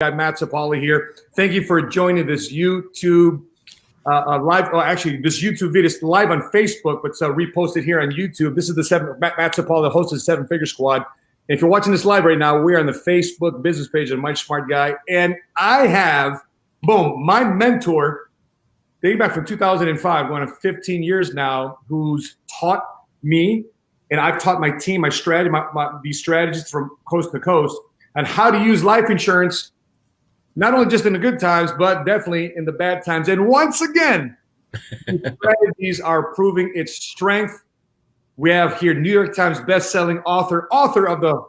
Got Matt Sapali here. Thank you for joining this YouTube live. Oh, actually, this YouTube video is live on Facebook, but reposted here on YouTube. This is the Matt Sapali, the host of the Seven Figure Squad. And if you're watching this live right now, we're on the Facebook business page of Mike Smart Guy, and I have, boom, my mentor, dating back from 2005, going on 15 years now, who's taught me, and I've taught my team, my strategy, these strategies from coast to coast, on how to use life insurance. Not only just in the good times, but definitely in the bad times. And once again, these strategies are proving its strength. We have here New York Times bestselling author of the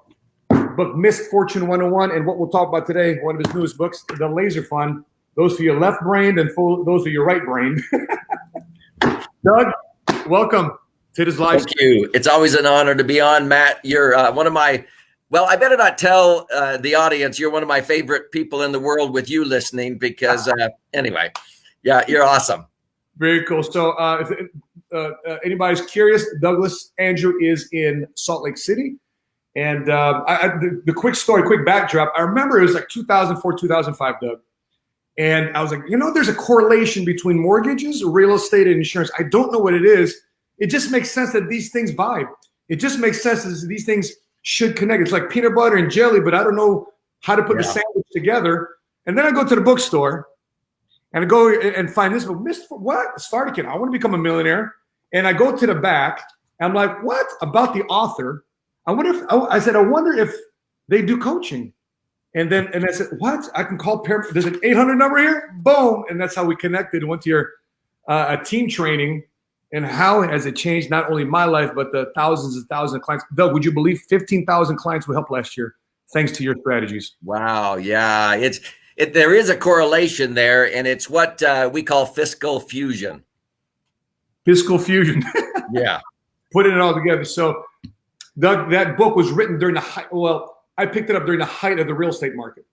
book Missed Fortune 101, and what we'll talk about today, one of his newest books, The Laser Fund. Those for your left-brained and those for your right-brained. Doug, welcome to this live. Thank you. It's always an honor to be on, Matt. You're one of my Well, I better not tell the audience you're one of my favorite people in the world with you listening because anyway, yeah, you're awesome. Very cool. So if anybody's curious, Douglas Andrew is in Salt Lake City. And the quick story, quick backdrop, I remember it was like 2004, 2005, Doug. And I was like, there's a correlation between mortgages, real estate, and insurance. I don't know what it is. It just makes sense that these things vibe. It just makes sense that these things should connect. It's like peanut butter and jelly, but I don't know how to put the sandwich together. And then I go to the bookstore and I go and find this book, what? Starter Kit. I want to become a millionaire. And I go to the back. And I'm like, what? About the author. I wonder if they do coaching. And I said, what? I can call there's an 800 number here. Boom. And that's how we connected and went to your team training. And how has it changed not only my life, but the thousands and thousands of clients? Doug, would you believe 15,000 clients we helped last year thanks to your strategies? Wow. Yeah. There is a correlation there, and it's what we call fiscal fusion. Fiscal fusion. Yeah. Putting it all together. So, Doug, that book was written during the height. Well, I picked it up during the height of the real estate market.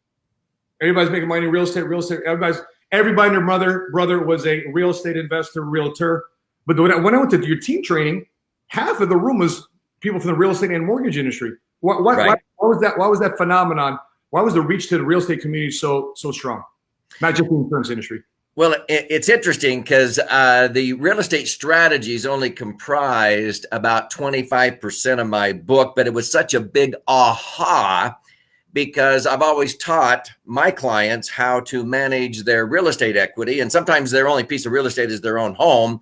Everybody's making money in real estate. Everybody and their brother was a real estate investor, realtor. But when I went to your team training, half of the room was people from the real estate and mortgage industry. Why was that? Why was that phenomenon? Why was the reach to the real estate community so strong? Not just the insurance industry. Well, it's interesting because the real estate strategies only comprised about 25% of my book, but it was such a big aha because I've always taught my clients how to manage their real estate equity. And sometimes their only piece of real estate is their own home,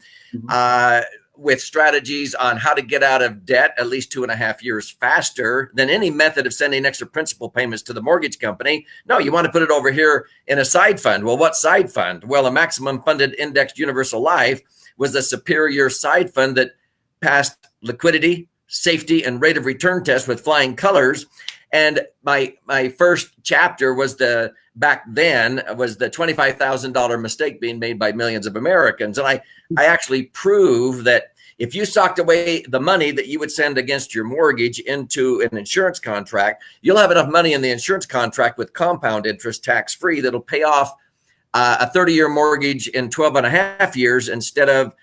with strategies on how to get out of debt at least 2.5 years faster than any method of sending extra principal payments to the mortgage company. No, you want to put it over here in a side fund. Well, what side fund? Well, a maximum funded indexed universal life was the superior side fund that passed liquidity, safety, and rate of return tests with flying colors. And my first chapter was the $25,000 mistake being made by millions of Americans. And I actually prove that if you socked away the money that you would send against your mortgage into an insurance contract, you'll have enough money in the insurance contract with compound interest tax-free that'll pay off a 30-year mortgage in 12 and a half years instead of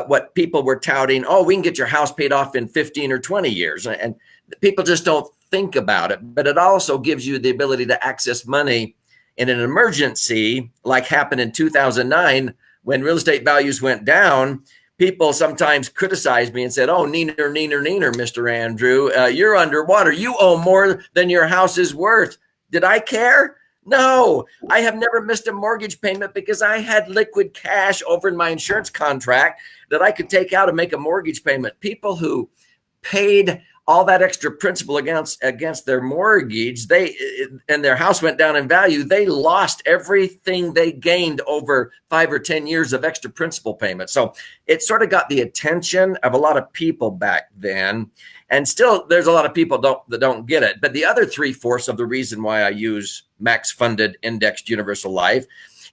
what people were touting, we can get your house paid off in 15 or 20 years. And people just don't think about it, but it also gives you the ability to access money in an emergency, like happened in 2009 when real estate values went down. People sometimes criticized me and said, neener, Mr. Andrew, you're underwater. You owe more than your house is worth. Did I care? No, I have never missed a mortgage payment because I had liquid cash over in my insurance contract that I could take out and make a mortgage payment. People who paid all that extra principal against their mortgage, and their house went down in value, they lost everything they gained over 5 or 10 years of extra principal payments. So it sort of got the attention of a lot of people back then. And still, there's a lot of people that don't get it. But the other 3/4 of the reason why I use max funded indexed universal life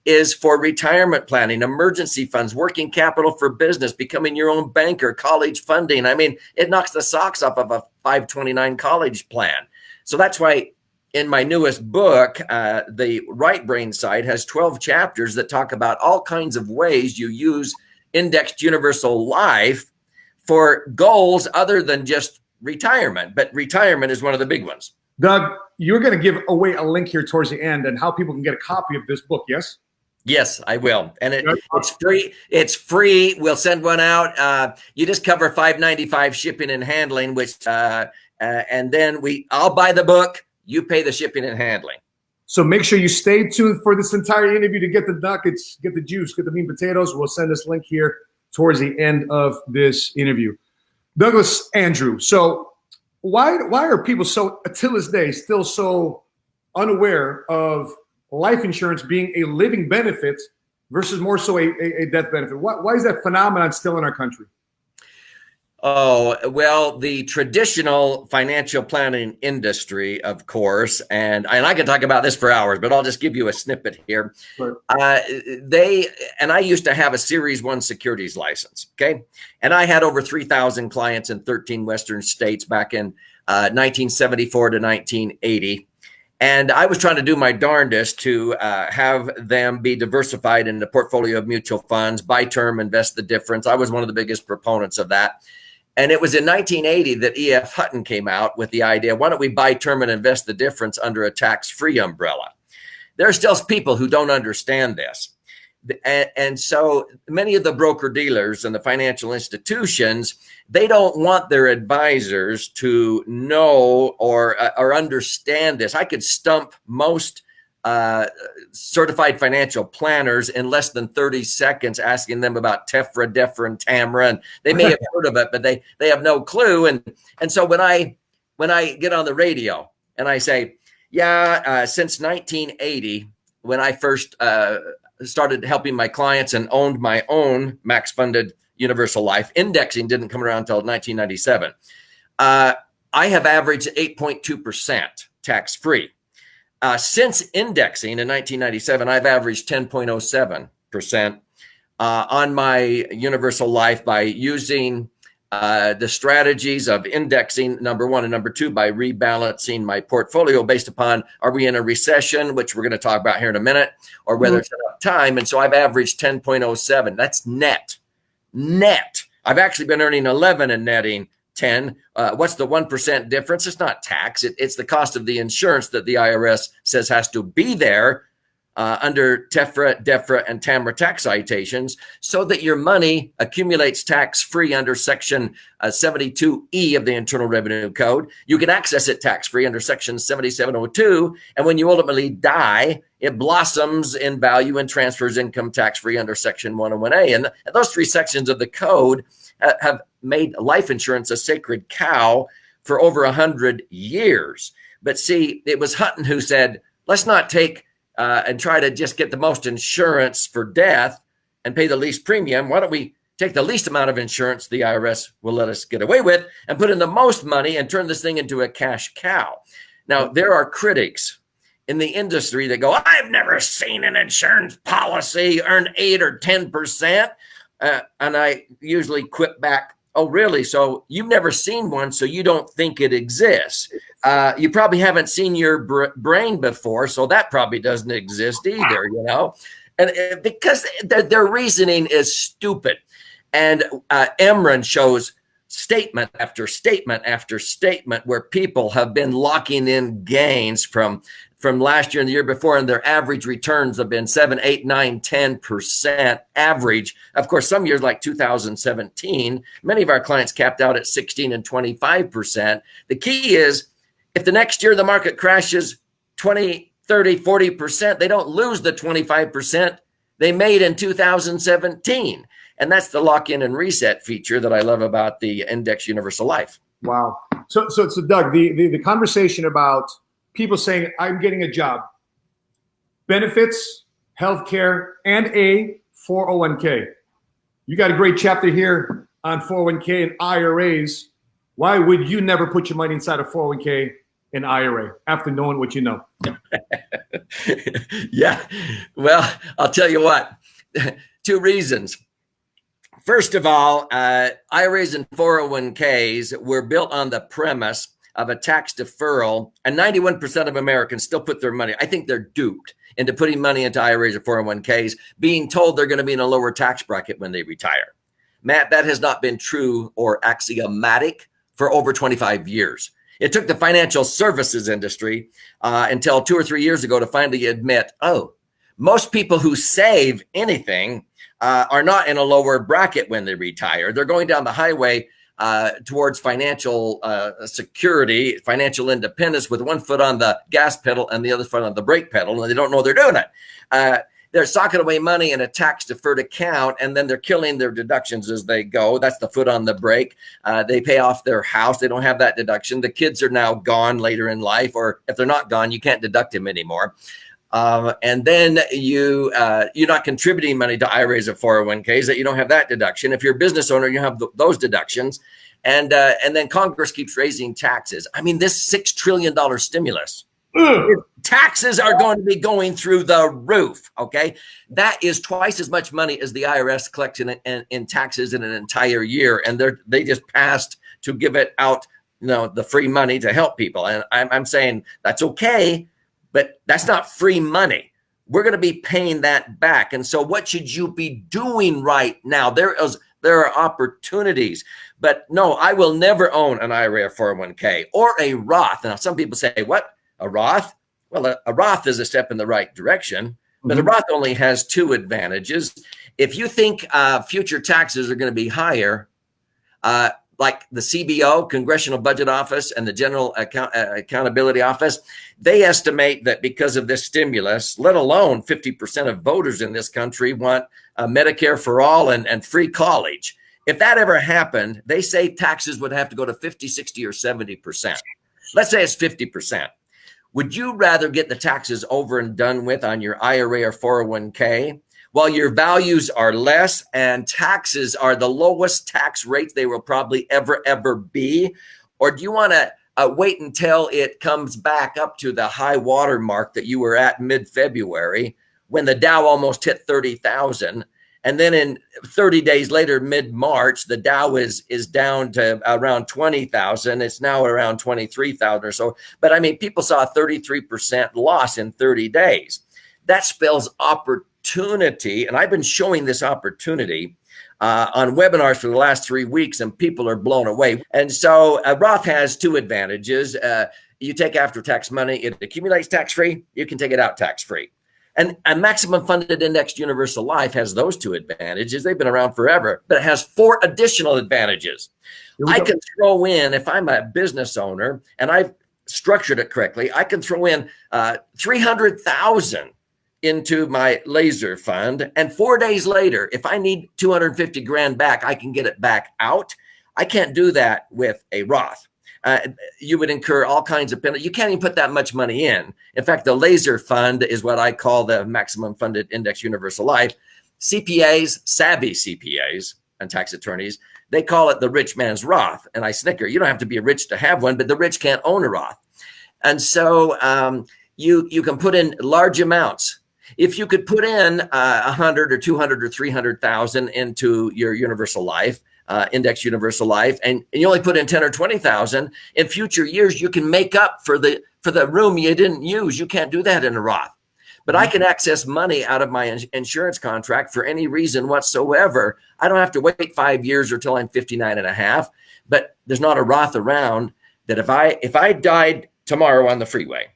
is for retirement planning, emergency funds, working capital for business, becoming your own banker, college funding. I mean, it knocks the socks off of a 529 college plan. So that's why in my newest book, the right brain side has 12 chapters that talk about all kinds of ways you use indexed universal life for goals other than just retirement. But retirement is one of the big ones. Doug, you're going to give away a link here towards the end and how people can get a copy of this book, yes? Yes, I will. And it's free. It's free. We'll send one out. You just cover $5.95 shipping and handling, which and then I'll buy the book. You pay the shipping and handling. So make sure you stay tuned for this entire interview to get the nuggets, get the juice, get the meat and potatoes. We'll send this link here towards the end of this interview. Douglas Andrew. So why are people so, until this day, still so unaware of life insurance being a living benefit versus more so a death benefit? Why is that phenomenon still in our country? Oh, well, the traditional financial planning industry, of course, and I can talk about this for hours, but I'll just give you a snippet here. Sure. I used to have a Series 1 securities license, okay? And I had over 3,000 clients in 13 Western states back in 1974 to 1980. And I was trying to do my darndest to have them be diversified in a portfolio of mutual funds, buy term, invest the difference. I was one of the biggest proponents of that. And it was in 1980 that E.F. Hutton came out with the idea, why don't we buy term and invest the difference under a tax-free umbrella? There are still people who don't understand this. And so many of the broker dealers and the financial institutions, they don't want their advisors to know or understand this. I could stump most certified financial planners in less than 30 seconds asking them about TEFRA, DEFRA, and TAMRA. And they may have heard of it, but they have no clue. And so when I get on the radio and I say, since 1980, when I first started helping my clients and owned my own max funded universal life, indexing didn't come around until 1997. I have averaged 8.2% tax free. Since indexing in 1997, I've averaged 10.07% on my universal life by using the strategies of indexing, number one, and number two, by rebalancing my portfolio based upon, are we in a recession, which we're going to talk about here in a minute, or whether it's enough time. And so I've averaged 10.07. That's net. I've actually been earning 11 and netting 10. What's the 1% difference? It's not tax. It's the cost of the insurance that the IRS says has to be there under TEFRA, DEFRA, and TAMRA tax citations so that your money accumulates tax-free under Section 72E of the Internal Revenue Code. You can access it tax-free under Section 7702. And when you ultimately die, it blossoms in value and transfers income tax-free under Section 101A. And those three sections of the code have made life insurance a sacred cow for over 100 years. But see, it was Hutton who said, let's not take and try to just get the most insurance for death and pay the least premium. Why don't we take the least amount of insurance the IRS will let us get away with and put in the most money and turn this thing into a cash cow? Now, there are critics in the industry that go, I've never seen an insurance policy earn 8 or 10%. And I usually quip back, oh, really? So you've never seen one, so you don't think it exists. You probably haven't seen your brain before, so that probably doesn't exist either, you know? And because their reasoning is stupid. And Emron shows statement after statement after statement where people have been locking in gains from last year and the year before, and their average returns have been 7, 8, 9, 10% average. Of course, some years like 2017, many of our clients capped out at 16 and 25%. The key is if the next year the market crashes 20, 30, 40%, they don't lose the 25% they made in 2017. And that's the lock-in and reset feature that I love about the Index Universal Life. Wow. So Doug, the conversation about people saying, I'm getting a job, benefits, healthcare, and a 401k. You got a great chapter here on 401k and IRAs. Why would you never put your money inside a 401k and IRA after knowing what you know? Yeah. Well, I'll tell you what, 2 reasons. First of all, IRAs and 401ks were built on the premise of a tax deferral, and 91% of Americans still put their money, I think they're duped into putting money into IRAs or 401ks, being told they're going to be in a lower tax bracket when they retire. Matt, that has not been true or axiomatic for over 25 years. It took the financial services industry until 2 or 3 years ago to finally admit, oh, most people who save anything are not in a lower bracket when they retire. They're going down the highway towards financial security, financial independence, with one foot on the gas pedal and the other foot on the brake pedal, and they don't know they're doing it. They're socking away money in a tax deferred account, and then they're killing their deductions as they go. That's the foot on the brake. They pay off their house. They don't have that deduction. The kids are now gone later in life, or if they're not gone, you can't deduct them anymore. And then you're not contributing money to IRAs or 401ks, that you don't have that deduction. If you're a business owner, you have those deductions. And then Congress keeps raising taxes. I mean, this $6 trillion stimulus, taxes are going to be going through the roof. Okay. That is twice as much money as the IRS collects in taxes in an entire year. And they just passed to give it out, the free money to help people. And I'm saying that's okay, but that's not free money. We're going to be paying that back. And so what should you be doing right now? There are opportunities, but no, I will never own an IRA or 401k or a Roth. Now, some people say, what? A Roth? Well, a Roth is a step in the right direction, but a Roth only has 2 advantages. If you think future taxes are going to be higher, like the CBO, Congressional Budget Office, and the General Accountability Office, they estimate that because of this stimulus, let alone 50% of voters in this country want Medicare for all and free college. If that ever happened, they say taxes would have to go to 50, 60, or 70%. Let's say it's 50%. Would you rather get the taxes over and done with on your IRA or 401k while your values are less and taxes are the lowest tax rates they will probably ever be? Or do you want to wait until it comes back up to the high water mark that you were at mid-February when the Dow almost hit 30,000? And then in 30 days later, mid-March, the Dow is down to around 20,000. It's now around 23,000 or so. But I mean, people saw a 33% loss in 30 days. That spells opportunity. And I've been showing this opportunity on webinars for the last 3 weeks, and people are blown away. And so Roth has 2 advantages. You take after-tax money, it accumulates tax-free. You can take it out tax-free. And a maximum funded indexed universal life has those 2 advantages. They've been around forever, but it has 4 additional advantages. I can throw in, if I'm a business owner and I've structured it correctly, I can throw in 300,000 into my laser fund. And 4 days later, if I need 250 grand back, I can get it back out. I can't do that with a Roth. You would incur all kinds of penalties. You can't even put that much money in. In fact, the laser fund is what I call the maximum funded index universal life. CPAs, savvy CPAs and tax attorneys, they call it the rich man's Roth. And I snicker. You don't have to be rich to have one, but the rich can't own a Roth. And so you can put in large amounts. If you could put in 100 or 200 or 300,000 into your universal life, index universal life, and you only put in 10 or 20,000, in future years, you can make up for the room you didn't use. You can't do that in a Roth. But I can access money out of my insurance contract for any reason whatsoever. I don't have to wait 5 years or till I'm 59 and a half. But there's not a Roth around that if I died tomorrow on the freeway,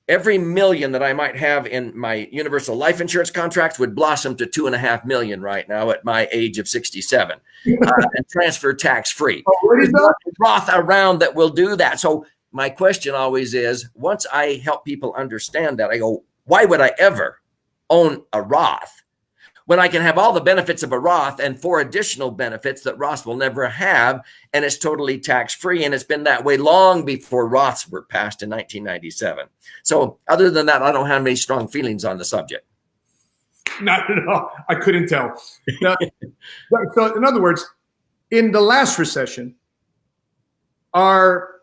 every million that I might have in my universal life insurance contracts would blossom to 2.5 million right now at my age of 67 and transfer tax free. There's not a Roth around that will do that. So my question always is, once I help people understand that, I go, why would I ever own a Roth when I can have all the benefits of a Roth and 4 additional benefits that Roths will never have, and it's totally tax-free, and it's been that way long before Roths were passed in 1997. So other than that, I don't have any strong feelings on the subject. Not at all. I couldn't tell. Now, so in other words, in the last recession, our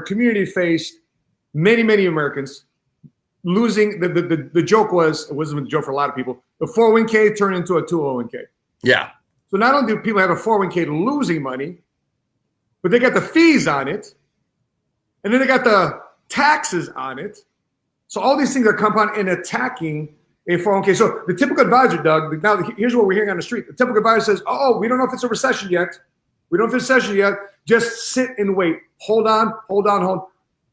community faced many Americans losing. The joke was, it wasn't a joke for a lot of people, the 401k turned into a 201k. Yeah. So not only do people have a 401k losing money, but they got the fees on it, and then they got the taxes on it. So all these things are compounding and attacking a 401k. So the typical advisor, Doug, now here's what we're hearing on the street. The typical advisor says, oh, we don't know if it's a recession yet. We don't have a session yet. Just sit and wait. Hold on.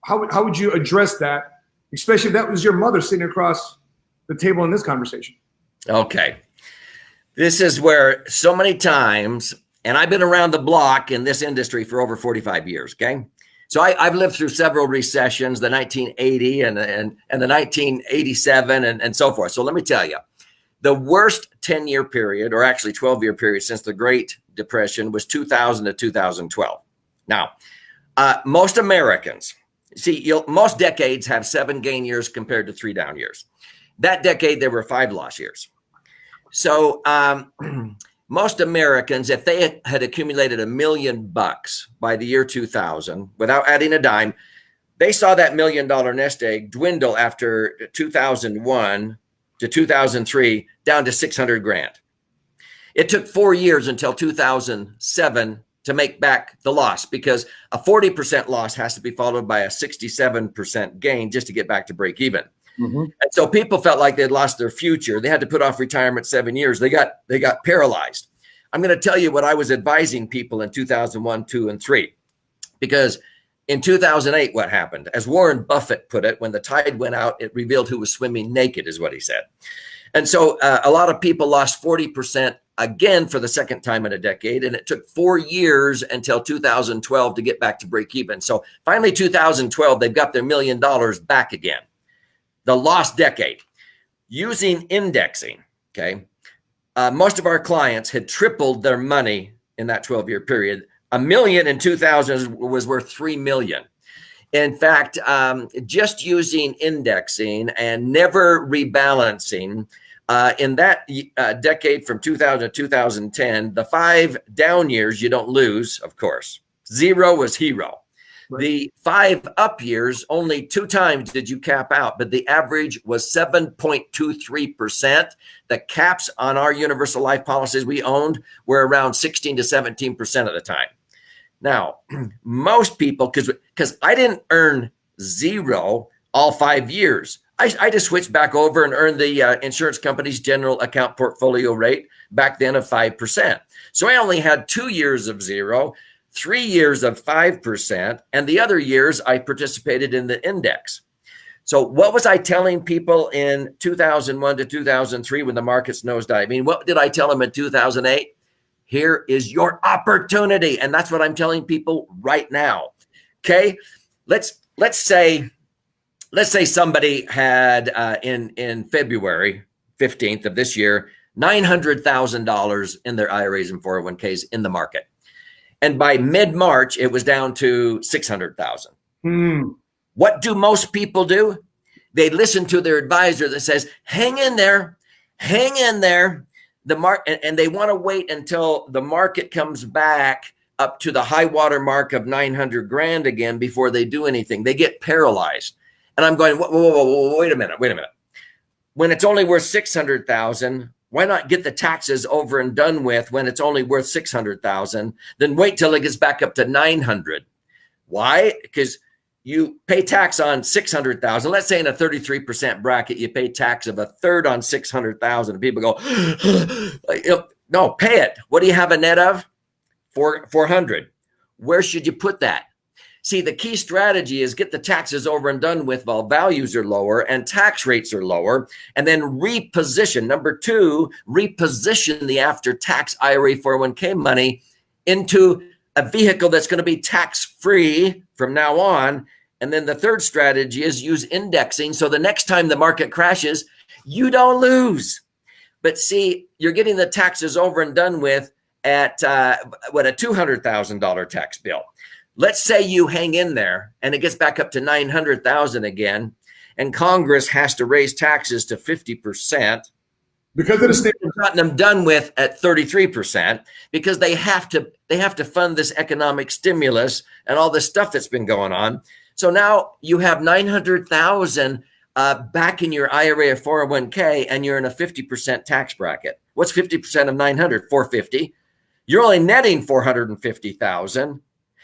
How would you address that, especially if that was your mother sitting across the table in this conversation? Okay. This is where so many times, and I've been around the block in this industry for over 45 years, okay? So I've lived through several recessions, the 1980 and the 1987 and so forth. So let me tell you, the worst 10-year period, or actually 12-year period since the Great Depression was 2000 to 2012. Now, most Americans, most decades have 7 gain years compared to 3 down years. That decade, there were 5 loss years. So most Americans, if they had accumulated $1 million by the year 2000 without adding a dime, they saw that $1 million nest egg dwindle after 2001 to 2003 down to 600 grand. It took 4 years until 2007 to make back the loss, because a 40% loss has to be followed by a 67% gain just to get back to break even. Mm-hmm. And so people felt like they'd lost their future. They had to put off retirement 7 years. They got paralyzed. I'm going to tell you what I was advising people in 2001, 2, and 3, because in 2008, what happened? As Warren Buffett put it, when the tide went out, it revealed who was swimming naked, is what he said. And so a lot of people lost 40% again for the second time in a decade. And it took 4 years until 2012 to get back to break even. So finally, 2012, they've got their $1 million back again. The lost decade. Using indexing, okay, most of our clients had tripled their money in that 12-year period. $1 million in 2000 was worth $3 million. In fact, just using indexing and never rebalancing, in that decade from 2000 to 2010, the 5 down years, you don't lose, of course. 0 was hero. Right. The 5 up years, only 2 times did you cap out, but the average was 7.23%. The caps on our universal life policies we owned were around 16 to 17% of the time. Now, most people, because I didn't earn 0 all 5 years. I just switched back over and earned the insurance company's general account portfolio rate back then of 5%. So I only had 2 years of 0, 3 years of 5%, and the other years I participated in the index. So what was I telling people in 2001 to 2003 when the markets nosedived? I mean, what did I tell them in 2008? Here is your opportunity. And that's what I'm telling people right now. Okay. Let's say somebody had in February 15th of this year, $900,000 in their IRAs and 401ks in the market. And by mid-March, it was down to $600,000. What do most people do? They listen to their advisor that says, hang in there, hang in there. And they want to wait until the market comes back up to the high water mark of 900 grand again before they do anything. They get paralyzed. And I'm going, whoa, wait a minute. When it's only worth 600,000, why not get the taxes over and done with when it's only worth 600,000? Then wait till it gets back up to 900. Why? Because you pay tax on 600,000. Let's say in a 33% bracket, you pay tax of 1/3 on 600,000. And people go, no, pay it. What do you have a net of? 400. Where should you put that? See, the key strategy is get the taxes over and done with while values are lower and tax rates are lower, and then reposition. Number 2, reposition the after-tax IRA 401k money into a vehicle that's going to be tax-free from now on. And then the third strategy is use indexing. So the next time the market crashes, you don't lose. But see, you're getting the taxes over and done with at a $200,000 tax bill. Let's say you hang in there and it gets back up to 900,000 again, and Congress has to raise taxes to 50%. Because of the state, gotten them done with at 33%, because they have to fund this economic stimulus and all this stuff that's been going on. So now you have 900,000 back in your IRA or 401k, and you're in a 50% tax bracket. What's 50% of 900? 450. You're only netting 450,000.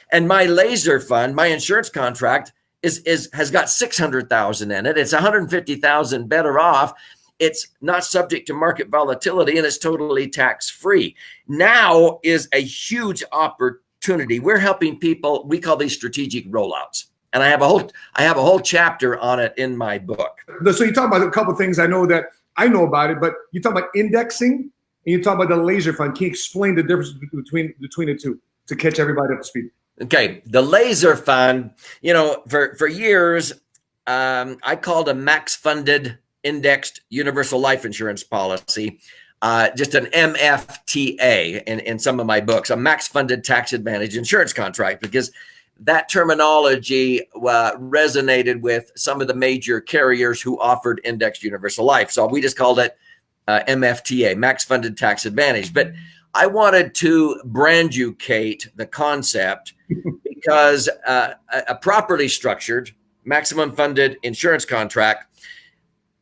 And my laser fund, my insurance contract has got 600,000 in it. It's 150,000 better off. it's not subject to market volatility, and it's totally tax-free. Now is a huge opportunity. We're helping people. We call these strategic rollouts. And I have a whole chapter on it in my book. So you talk about a couple of things I know about it, but you talk about indexing and you talk about the laser fund. Can you explain the difference between the two to catch everybody up to speed? Okay, the laser fund, for years, I called a max funded indexed universal life insurance policy just an MFTA in some of my books, a max funded tax advantage insurance contract, because that terminology resonated with some of the major carriers who offered indexed universal life. So we just called it MFTA, max funded tax advantage. But I wanted to branducate the concept because a properly structured maximum funded insurance contract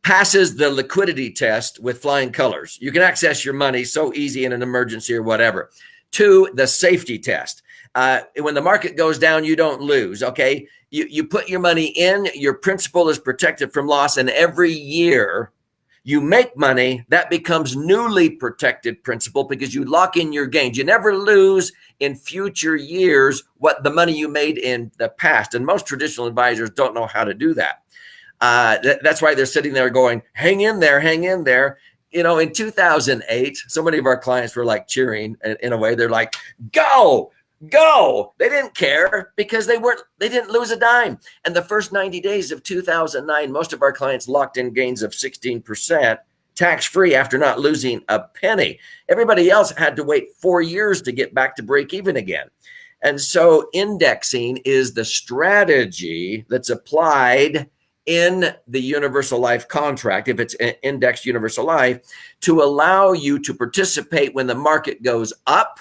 passes the liquidity test with flying colors. You can access your money so easy in an emergency or whatever. 2, the safety test. When the market goes down, you don't lose, okay? You put your money in, your principal is protected from loss, and every year you make money, that becomes newly protected principal because you lock in your gains. You never lose in future years what the money you made in the past, and most traditional advisors don't know how to do that. That's why they're sitting there going, hang in there, hang in there. In 2008, so many of our clients were like cheering in a way. They're like, go. They didn't care because they didn't lose a dime. And the first 90 days of 2009, most of our clients locked in gains of 16% tax-free after not losing a penny. Everybody else had to wait 4 years to get back to break even again. And so indexing is the strategy that's applied in the universal life contract, if it's an indexed universal life, to allow you to participate when the market goes up.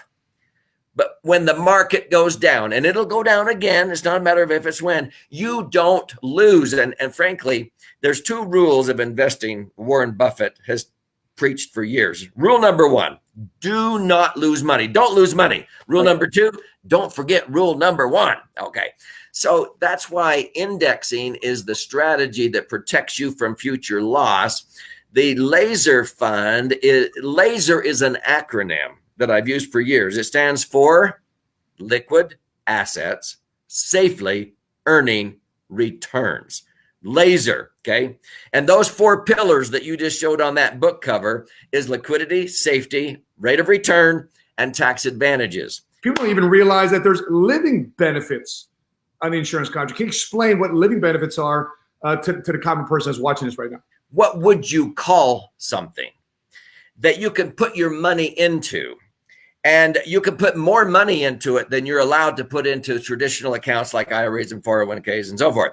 But when the market goes down, and it'll go down again, it's not a matter of if, it's when, you don't lose. And frankly, there's 2 rules of investing Warren Buffett has preached for years. Rule number 1, do not lose money. Don't lose money. Rule number 2, don't forget rule number 1. Okay. So that's why indexing is the strategy that protects you from future loss. The laser fund, laser is an acronym that I've used for years. It stands for liquid assets safely earning returns. Laser, okay? And those 4 pillars that you just showed on that book cover is liquidity, safety, rate of return, and tax advantages. People don't even realize that there's living benefits on the insurance contract. Can you explain what living benefits are to the common person that's watching this right now? What would you call something that you can put your money into? And you can put more money into it than you're allowed to put into traditional accounts like IRAs and 401ks and so forth.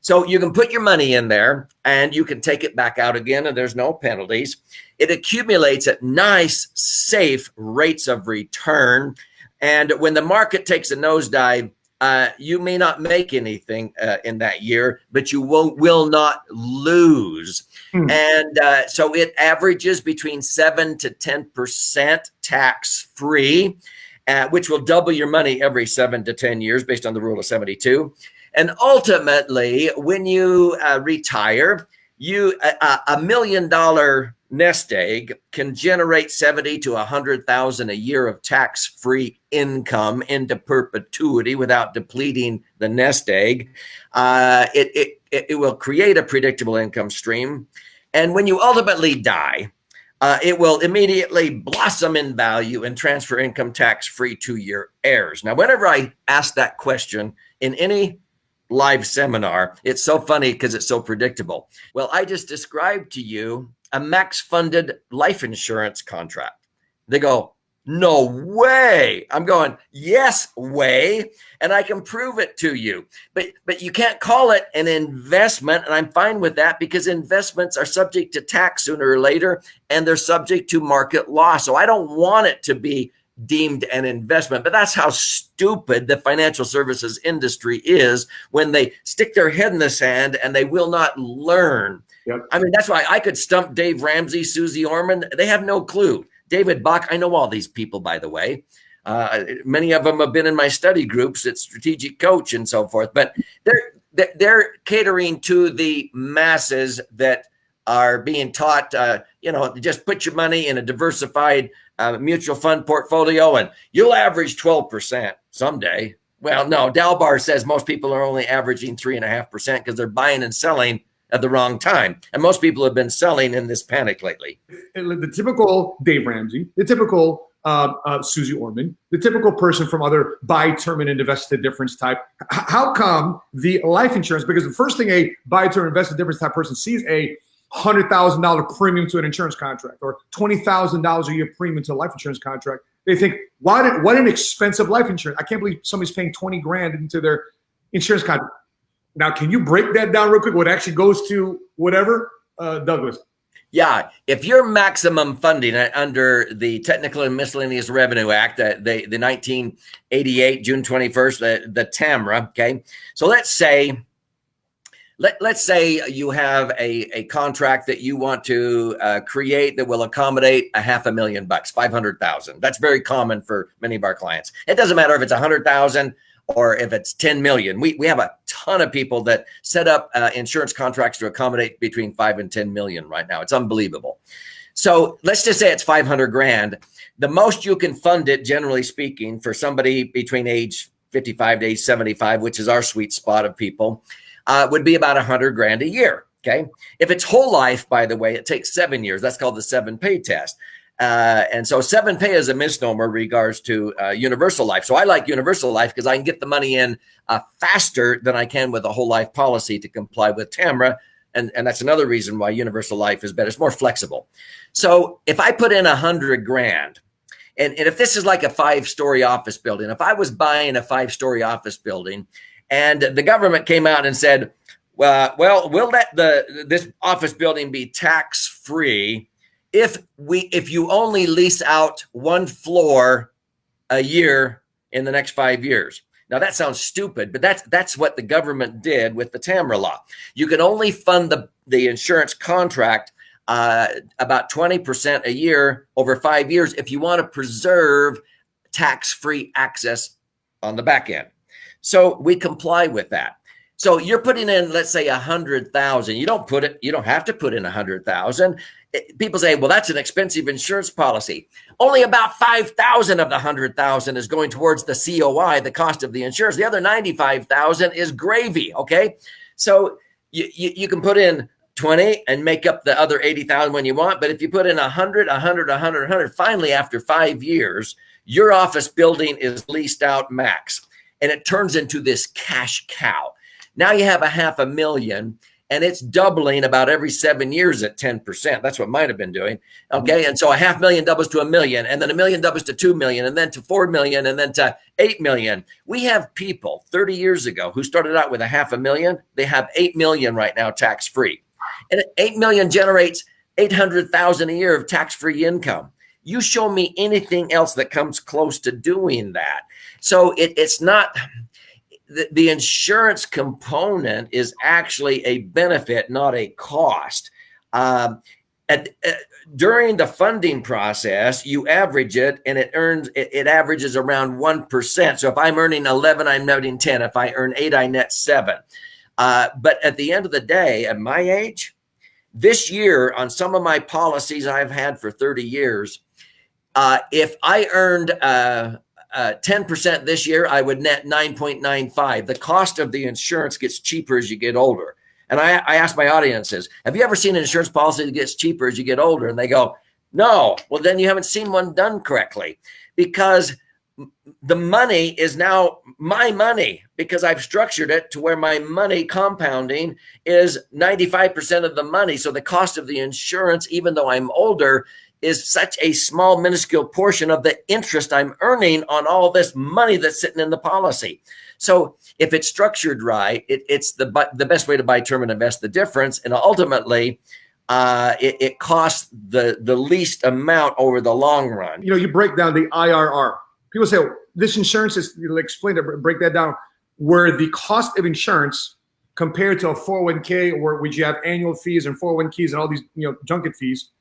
So you can put your money in there and you can take it back out again, and there's no penalties. It accumulates at nice, safe rates of return. And when the market takes a nosedive, you may not make anything in that year, but you will not lose. And so it averages between 7 to 10% tax-free, which will double your money every 7 to 10 years based on the rule of 72. And ultimately, when you retire, a $1 million nest egg can generate 70 to 100,000 a year of tax-free income into perpetuity without depleting the nest egg. It will create a predictable income stream. And when you ultimately die, it will immediately blossom in value and transfer income tax-free to your heirs. Now, whenever I ask that question in any live seminar, it's so funny because it's so predictable. Well, I just described to you a max funded life insurance contract. They go, no way. I'm going, yes way. And I can prove it to you. But you can't call it an investment. And I'm fine with that because investments are subject to tax sooner or later, and they're subject to market loss. So I don't want it to be deemed an investment. But that's how stupid the financial services industry is when they stick their head in the sand and they will not learn. Yep. I mean, that's why I could stump Dave Ramsey, Susie Orman. They have no clue. David Bach, I know all these people, by the way. Many of them have been in my study groups at Strategic Coach and so forth. But they're catering to the masses that are being taught, just put your money in a diversified mutual fund portfolio and you'll average 12% someday. Well, no, Dalbar says most people are only averaging 3.5% because they're buying and selling at the wrong time. And most people have been selling in this panic lately. The typical Dave Ramsey, the typical Susie Orman, the typical person from other buy term and invest at difference type. How come the life insurance? Because the first thing a buy term invest at difference type person sees a $100,000 premium to an insurance contract or $20,000 a year premium to a life insurance contract. They think, what an expensive life insurance. I can't believe somebody's paying 20 grand into their insurance contract. Now, can you break that down real quick? What actually goes to whatever, Douglas? Yeah, if your maximum funding under the Technical and Miscellaneous Revenue Act, the 1988, June 21st, the TAMRA, okay? So let's say you have a contract that you want to create that will accommodate $500,000, 500,000. That's very common for many of our clients. It doesn't matter if it's 100,000 or if it's 10 million. We have a ton of people that set up insurance contracts to accommodate between 5 and 10 million right now. It's unbelievable. So let's just say it's 500 grand. The most you can fund it, generally speaking, for somebody between age 55 to age 75, which is our sweet spot of people, would be about 100 grand a year. Okay. If it's whole life, by the way, it takes 7 years. That's called the 7-pay test. And so 7-pay is a misnomer in regards to universal life. So I like universal life because I can get the money in faster than I can with a whole life policy to comply with TAMRA. And that's another reason why universal life is better. It's more flexible. So if I put in 100 grand, and if this is like a 5-story office building, if I was buying a 5-story office building and the government came out and said, well, we'll let this office building be tax-free if you only lease out 1 floor a year in the next 5 years. Now that sounds stupid, but that's what the government did with the TAMRA law. You can only fund the insurance contract about 20% a year over 5 years if you want to preserve tax-free access on the back end. So we comply with that. So you're putting in, let's say, 100,000. You don't have to put in 100,000. People say, well, that's an expensive insurance policy. Only about 5,000 of the 100,000 is going towards the COI, the cost of the insurance. The other 95,000 is gravy. Okay. So you can put in 20 and make up the other 80,000 when you want. But if you put in 100, finally, after 5 years, your office building is leased out max and it turns into this cash cow. Now you have $500,000 and it's doubling about every 7 years at 10%. That's what mine have been doing. Okay. And so $500,000 doubles to $1 million, and then $1 million doubles to 2 million, and then to 4 million, and then to 8 million. We have people 30 years ago who started out with $500,000. They have 8 million right now tax-free. And 8 million generates 800,000 a year of tax-free income. You show me anything else that comes close to doing that. So it's not. The insurance component is actually a benefit, not a cost. During the funding process, you average it, and it averages around 1%. So if I'm earning 11, I'm netting 10. If I earn 8, I net 7. But at the end of the day, at my age, this year on some of my policies I've had for 30 years, if I earned 10% this year, I would net 9.95. The cost of the insurance gets cheaper as you get older. And I ask my audiences, have you ever seen an insurance policy that gets cheaper as you get older? And they go, no. Well, then you haven't seen one done correctly, because the money is now my money, because I've structured it to where my money compounding is 95% of the money. So the cost of the insurance, even though I'm older, is such a small, minuscule portion of the interest I'm earning on all this money that's sitting in the policy. So if it's structured right, it's the best way to buy term and invest the difference. And ultimately, it costs the least amount over the long run. You break down the IRR. People say, oh, this insurance is, explain it, break that down, where the cost of insurance compared to a 401k, or would you have annual fees and 401ks and all these, junket fees.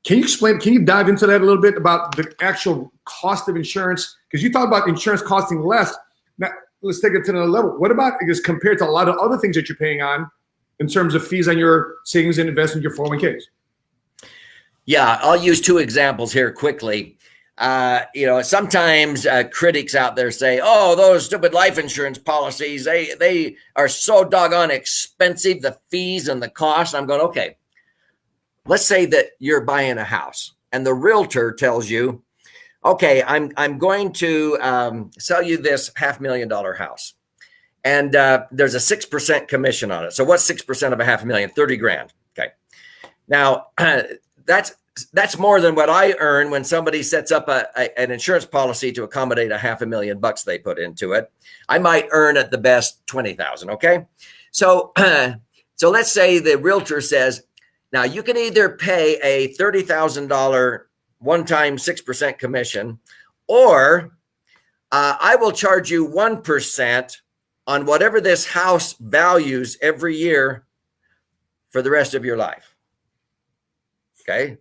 Can you dive into that a little bit about the actual cost of insurance? Because you talk about insurance costing less. Now, let's take it to another level. What about, because compared to a lot of other things that you're paying on, in terms of fees on your savings and investment, your 401ks? Yeah, I'll use two examples here quickly. Sometimes critics out there say, "Oh, those stupid life insurance policies, they are so doggone expensive, the fees and the cost." I'm going, okay, let's say that you're buying a house and the realtor tells you, okay, I'm going to sell you this $500,000 house. And there's a 6% commission on it. So what's 6% of a $500,000? 30 grand. Okay. Now that's more than what I earn when somebody sets up an insurance policy to accommodate a $500,000 they put into it. I might earn at the best 20,000. Okay. So let's say the realtor says, now you can either pay a $30,000 one-time 6% commission, or I will charge you 1% on whatever this house values every year for the rest of your life. Okay.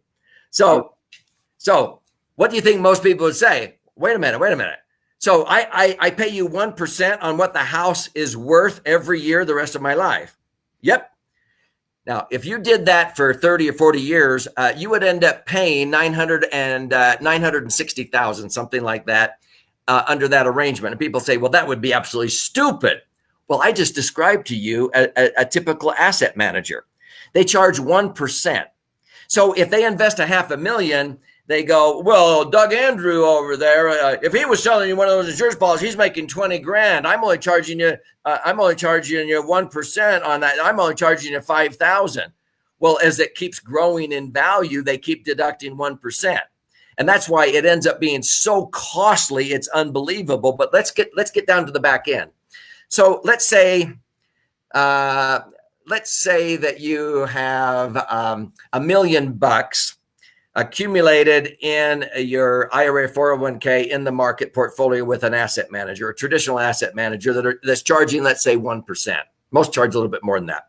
So what do you think most people would say? Wait a minute. So I pay you 1% on what the house is worth every year the rest of my life. Yep. Now, if you did that for 30 or 40 years, you would end up paying $960,000, something like that, under that arrangement. And people say, well, that would be absolutely stupid. Well, I just described to you a typical asset manager. They charge 1%. So if they invest $500,000, they go, well, Doug Andrew over there, if he was selling you one of those insurance policies, he's making 20 grand. I'm only charging you 1% on that. I'm only charging you 5,000. Well, as it keeps growing in value, they keep deducting 1%. And that's why it ends up being so costly. It's unbelievable. But let's get down to the back end. So let's say that you have $1 million accumulated in your IRA 401k in the market portfolio with an asset manager, a traditional asset manager that's charging, let's say, 1%. Most charge a little bit more than that.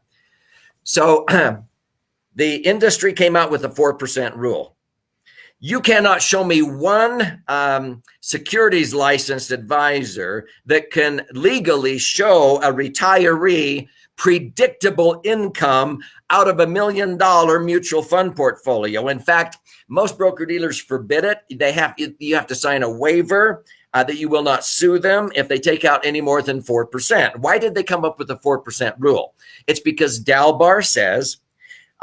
So the industry came out with a 4% rule. You cannot show me one securities licensed advisor that can legally show a retiree predictable income out of $1 million mutual fund portfolio. In fact, most broker dealers forbid it. You have to sign a waiver that you will not sue them if they take out any more than 4%. Why did they come up with the 4% rule? It's because Dalbar says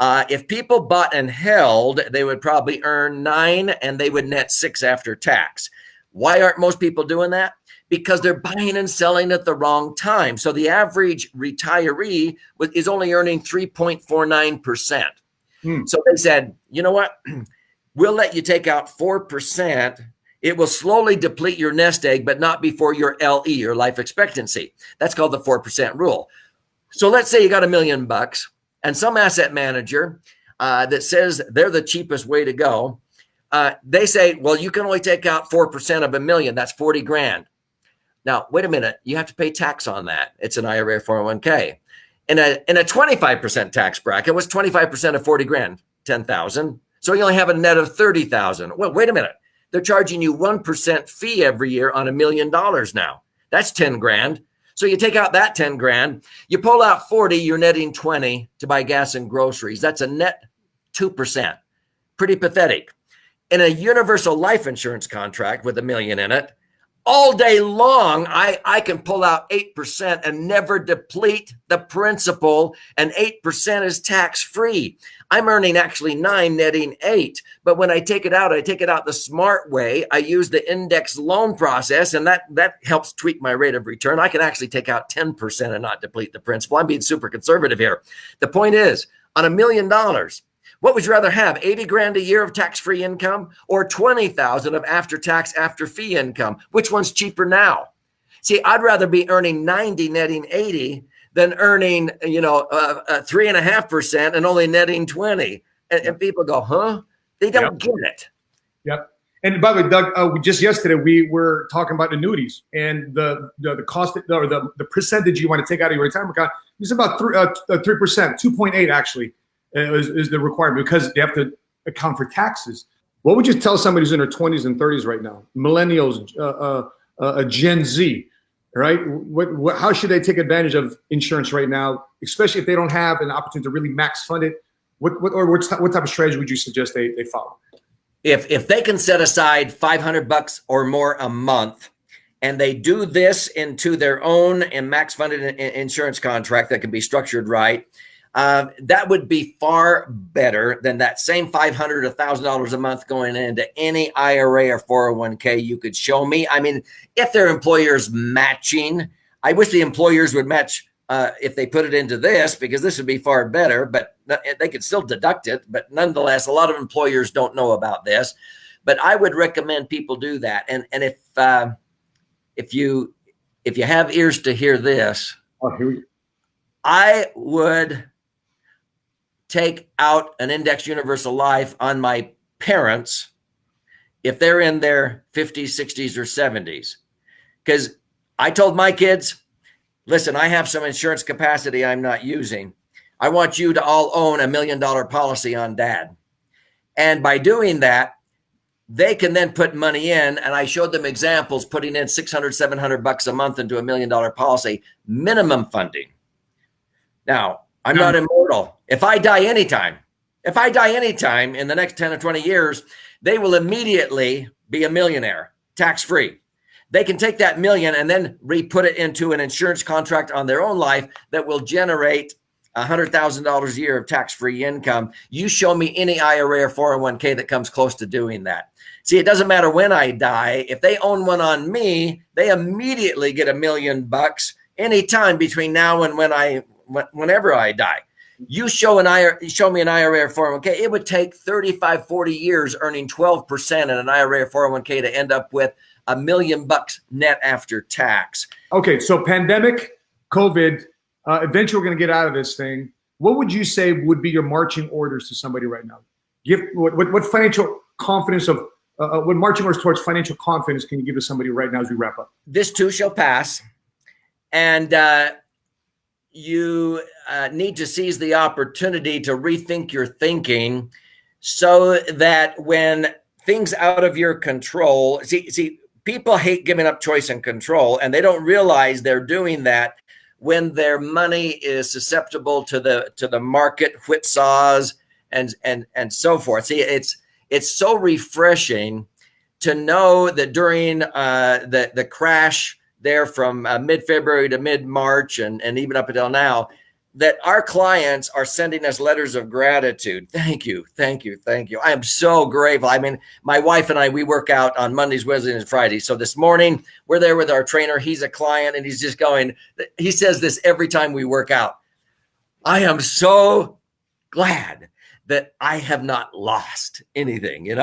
if people bought and held, they would probably earn 9 and they would net 6 after tax. Why aren't most people doing that? Because they're buying and selling at the wrong time. So the average retiree is only earning 3.49%. So they said, you know what? We'll let you take out 4%. It will slowly deplete your nest egg, but not before your LE, your life expectancy. That's called the 4% rule. So let's say you got $1 million and some asset manager that says they're the cheapest way to go. They say, well, you can only take out 4% of $1 million. That's 40 grand. Now, wait a minute. You have to pay tax on that. It's an IRA 401k. In a 25% tax bracket, what's 25% of 40 grand? 10,000. So you only have a net of 30,000. Well, wait a minute. They're charging you 1% fee every year on $1 million now. That's 10 grand. So you take out that 10 grand, you pull out 40, you're netting 20 to buy gas and groceries. That's a net 2%. Pretty pathetic. In a universal life insurance contract with $1 million in it, all day long, I can pull out 8% and never deplete the principal, and 8% is tax-free. I'm earning actually 9, netting 8. But when I take it out the smart way. I use the index loan process, and that helps tweak my rate of return. I can actually take out 10% and not deplete the principal. I'm being super conservative here. The point is, on $1 million, what would you rather have, 80 grand a year of tax-free income or 20,000 of after-tax, after-fee income? Which one's cheaper now? See, I'd rather be earning 90, netting 80 than earning, 3.5% and only netting 20. And people go, huh? They don't get it. Yep. And by the way, Doug, just yesterday we were talking about annuities and the cost or the percentage you want to take out of your retirement account is about 3%, 2.8 actually. Is the requirement because they have to account for taxes. What would you tell somebody who's in their 20s and 30s right now, millennials, Gen Z? right? How should they take advantage of insurance right now, especially if they don't have an opportunity to really max fund it? What type of strategy would you suggest they follow? If they can set aside $500 or more a month, and they do this into their own and max funded insurance contract that can be structured right, that would be far better than that same $500 or $1,000 a month going into any IRA or 401k you could show me. I mean, if their employer's matching, I wish the employers would match if they put it into this, because this would be far better, but they could still deduct it. But nonetheless, a lot of employers don't know about this, but I would recommend people do that. And if you have ears to hear this, I would take out an index universal life on my parents if they're in their 50s, 60s, or 70s. Because I told my kids, listen, I have some insurance capacity I'm not using. I want you to all own $1 million policy on dad. And by doing that, they can then put money in. And I showed them examples putting in $600, $700 a month into $1 million policy, minimum funding. Now, I'm not immortal. If I die anytime in the next 10 or 20 years, they will immediately be a millionaire, tax-free. They can take that million and then re-put it into an insurance contract on their own life that will generate $100,000 a year of tax-free income. You show me any IRA or 401k that comes close to doing that. See, it doesn't matter when I die. If they own one on me, they immediately get $1 million anytime between now and whenever I die. You show me an IRA or 401k, it would take 35, 40 years earning 12% in an IRA or 401k to end up with $1 million net after tax. Okay, so pandemic, COVID, eventually we're going to get out of this thing. What would you say would be your marching orders to somebody right now? What financial confidence what marching orders towards financial confidence can you give to somebody right now as we wrap up? This too shall pass, and you need to seize the opportunity to rethink your thinking, so that when things out of your control, see, people hate giving up choice and control, and they don't realize they're doing that when their money is susceptible to the market whipsaws and so forth. See, it's so refreshing to know that during the crash there from mid-February to mid-March and even up until now, that our clients are sending us letters of gratitude. Thank you, thank you, thank you. I am so grateful. I mean, my wife and I, we work out on Mondays, Wednesdays, and Fridays. So this morning, we're there with our trainer. He's a client, and he's just going, he says this every time we work out. I am so glad that I have not lost anything, and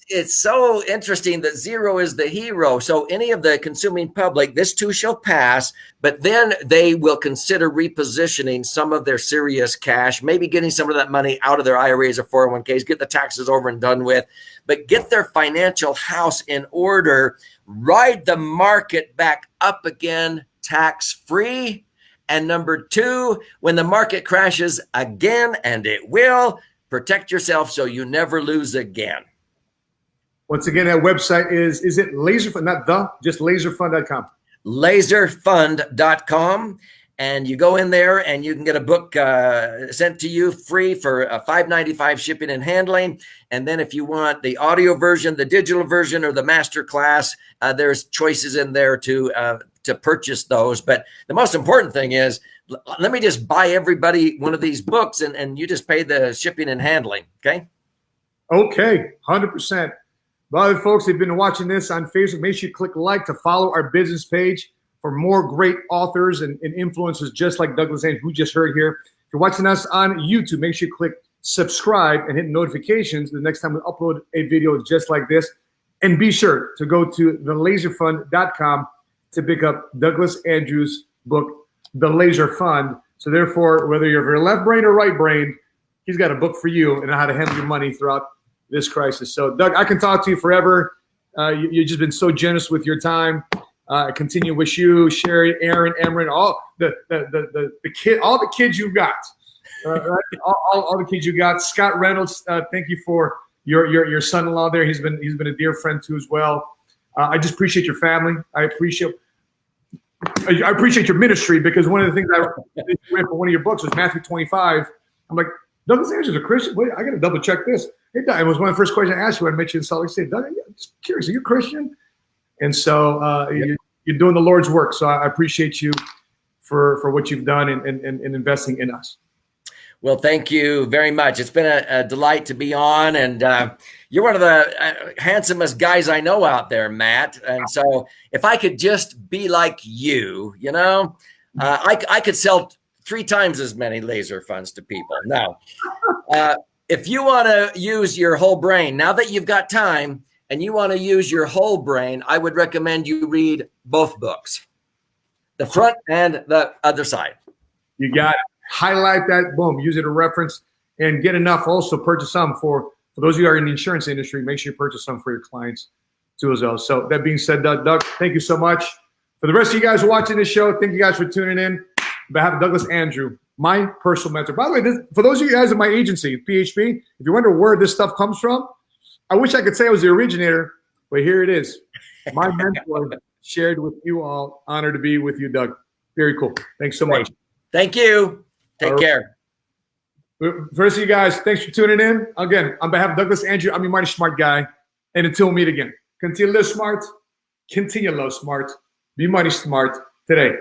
it's so interesting that zero is the hero. So any of the consuming public, this too shall pass, but then they will consider repositioning some of their serious cash, maybe getting some of that money out of their IRAs or 401ks, get the taxes over and done with, but get their financial house in order, ride the market back up again, tax-free. And number two, when the market crashes again, and it will, protect yourself so you never lose again. Once again, that website is it Laserfund, just laserfund.com. Laserfund.com. And you go in there and you can get a book sent to you free for $5.95 shipping and handling. And then if you want the audio version, the digital version, or the master class, there's choices in there to purchase those. But the most important thing is, let me just buy everybody one of these books and you just pay the shipping and handling. Okay. Okay. 100%. Well, folks, they've been watching this on Facebook. Make sure you click like to follow our business page for more great authors and influencers just like Douglas Andrews, who just heard here. If you're watching us on YouTube, make sure you click subscribe and hit notifications the next time we upload a video just like this. And be sure to go to thelaserfund.com to pick up Douglas Andrews' book, The Laser Fund. So therefore, whether you're very left brain or right brain, he's got a book for you and how to handle your money throughout this crisis. So Doug, I can talk to you forever. You've just been so generous with your time. I continue to wish you, Sherry, Aaron, Emran, all the kids you've got, all the kids you got. Scott Reynolds, thank you for your son-in-law there. He's been a dear friend too as well. I just appreciate your family. I appreciate I appreciate your ministry, because one of the things I read from one of your books was Matthew 25. I'm like, Douglas Andrews a Christian? Wait, I got to double check this. It was one of the first questions I asked you when I met you in Salt Lake City. Doug, I'm just curious, are you a Christian? And so you're doing the Lord's work. So I appreciate you for what you've done and investing in us. Well, thank you very much. It's been a delight to be on, and you're one of the handsomest guys I know out there, Matt. And so if I could just be like you, I could sell 3 times as many laser funds to people. Now, if you want to use your whole brain, now that you've got time and you want to use your whole brain, I would recommend you read both books, the front and the other side. You got it. Highlight that, boom, use it as a reference, and get enough. Also purchase some for those of you who are in the insurance industry. Make sure you purchase some for your clients too as well. So that being said, Doug, thank you so much. For the rest of you guys watching this show, thank you guys for tuning in. On behalf of Douglas Andrew, my personal mentor. By the way, for those of you guys in my agency, PHP, if you wonder where this stuff comes from, I wish I could say I was the originator, but here it is. My mentor shared with you all. Honored to be with you, Doug. Very cool. Thanks so much. Thank you. Take care. First of you guys, thanks for tuning in. Again, on behalf of Douglas Andrew, I'm your mighty smart guy. And until we meet again, continue to live smart, continue to love smart, be mighty smart today.